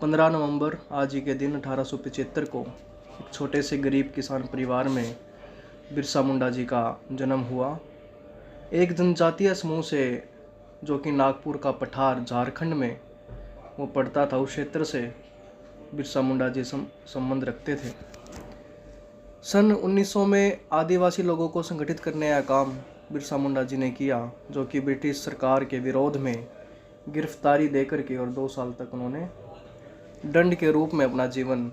15 नवंबर आज ही के दिन 1875 को एक छोटे से गरीब किसान परिवार में बिरसा मुंडा जी का जन्म हुआ। एक जनजातीय समूह से जो कि नागपुर का पठार झारखंड में वो पड़ता था, उस क्षेत्र से बिरसा मुंडा जी संबंध रखते थे। सन 1900 में आदिवासी लोगों को संगठित करने का काम बिरसा मुंडा जी ने किया, जो कि ब्रिटिश सरकार के विरोध में गिरफ्तारी देकर के और 2 साल तक उन्होंने दंड के रूप में अपना जीवन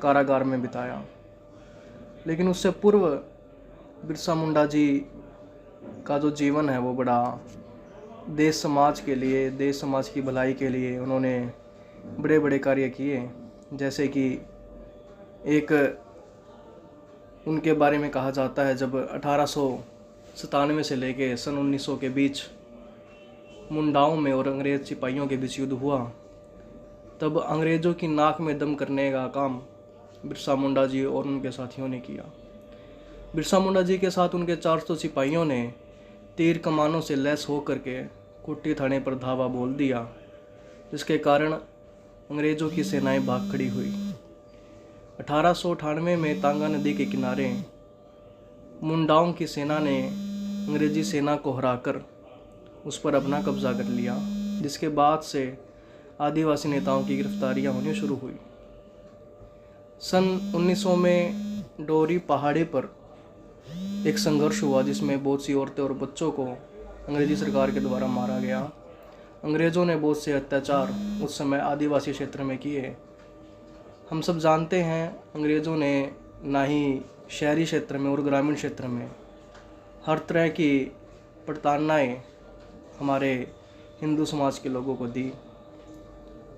कारागार में बिताया। लेकिन उससे पूर्व बिरसा मुंडा जी का जो जीवन है वो बड़ा देश समाज के लिए, देश समाज की भलाई के लिए उन्होंने बड़े बड़े कार्य किए। जैसे कि एक उनके बारे में कहा जाता है, जब 1897 से लेके सन 1900 के बीच मुंडाओं में और अंग्रेज सिपाहियों के बीच युद्ध हुआ, तब अंग्रेज़ों की नाक में दम करने का काम बिरसा मुंडा जी और उनके साथियों ने किया। बिरसा मुंडा जी के साथ उनके 400 सिपाहियों ने तीर कमानों से लैस होकर के कुट्टी थाने पर धावा बोल दिया, जिसके कारण अंग्रेज़ों की सेनाएं भाग खड़ी हुई। 1898 में तांगा नदी के किनारे मुंडाओं की सेना ने अंग्रेजी सेना को हराकर उस पर अपना कब्जा कर लिया, जिसके बाद से आदिवासी नेताओं की गिरफ्तारियां होनी शुरू हुई। सन 1900 में डोरी पहाड़ी पर एक संघर्ष हुआ, जिसमें बहुत सी औरतें और बच्चों को अंग्रेजी सरकार के द्वारा मारा गया। अंग्रेज़ों ने बहुत से अत्याचार उस समय आदिवासी क्षेत्र में किए। हम सब जानते हैं, अंग्रेज़ों ने ना ही शहरी क्षेत्र में और ग्रामीण क्षेत्र में हर तरह की प्रताड़नाएं हमारे हिंदू समाज के लोगों को दी,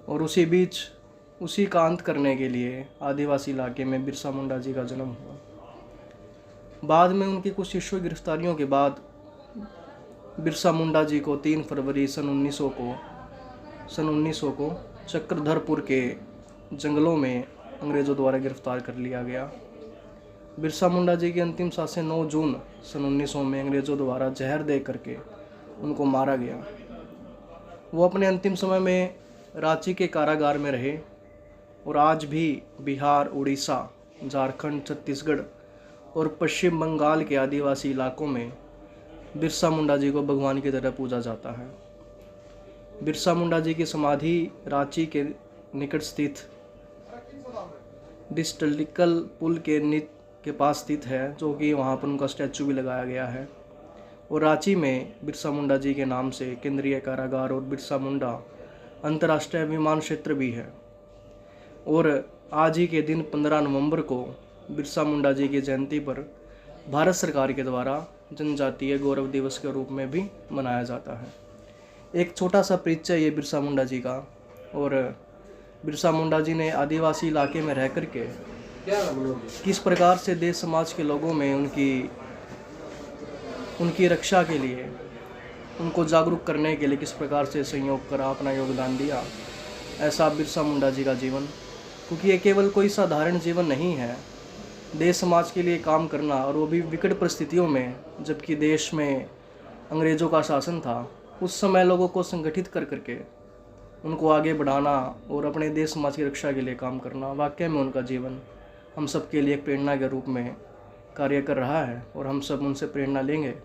और उसी बीच उसी का अंत करने के लिए आदिवासी इलाके में बिरसा मुंडा जी का जन्म हुआ। बाद में उनकी कुछ शिष्य गिरफ्तारियों के बाद बिरसा मुंडा जी को 3 फरवरी सन 1900 को चक्रधरपुर के जंगलों में अंग्रेज़ों द्वारा गिरफ्तार कर लिया गया। बिरसा मुंडा जी की अंतिम सांसें 9 जून सन 1900 में अंग्रेज़ों द्वारा जहर दे करके उनको मारा गया। वो अपने अंतिम समय में रांची के कारागार में रहे, और आज भी बिहार, उड़ीसा, झारखंड, छत्तीसगढ़ और पश्चिम बंगाल के आदिवासी इलाकों में बिरसा मुंडा जी को भगवान की तरह पूजा जाता है। बिरसा मुंडा जी की समाधि रांची के निकट स्थित डिस्टलिकल पुल के पास स्थित है, जो कि वहाँ पर उनका स्टैचू भी लगाया गया है। और रांची में बिरसा मुंडा जी के नाम से केंद्रीय कारागार और बिरसा मुंडा अंतर्राष्ट्रीय विमान क्षेत्र भी है। और आज ही के दिन 15 नवंबर को बिरसा मुंडा जी की जयंती पर भारत सरकार के द्वारा जनजातीय गौरव दिवस के रूप में भी मनाया जाता है। एक छोटा सा परिचय ये बिरसा मुंडा जी का। और बिरसा मुंडा जी ने आदिवासी इलाके में रह कर के किस प्रकार से देश समाज के लोगों में उनकी रक्षा के लिए, उनको जागरूक करने के लिए किस प्रकार से सहयोग करा, अपना योगदान दिया, ऐसा बिरसा मुंडा जी का जीवन। क्योंकि ये केवल कोई साधारण जीवन नहीं है, देश समाज के लिए काम करना, और वो भी विकट परिस्थितियों में, जबकि देश में अंग्रेज़ों का शासन था, उस समय लोगों को संगठित कर करके उनको आगे बढ़ाना और अपने देश समाज की रक्षा के लिए काम करना, वाकई में उनका जीवन हम सब के लिए एक प्रेरणा के रूप में कार्य कर रहा है, और हम सब उनसे प्रेरणा लेंगे।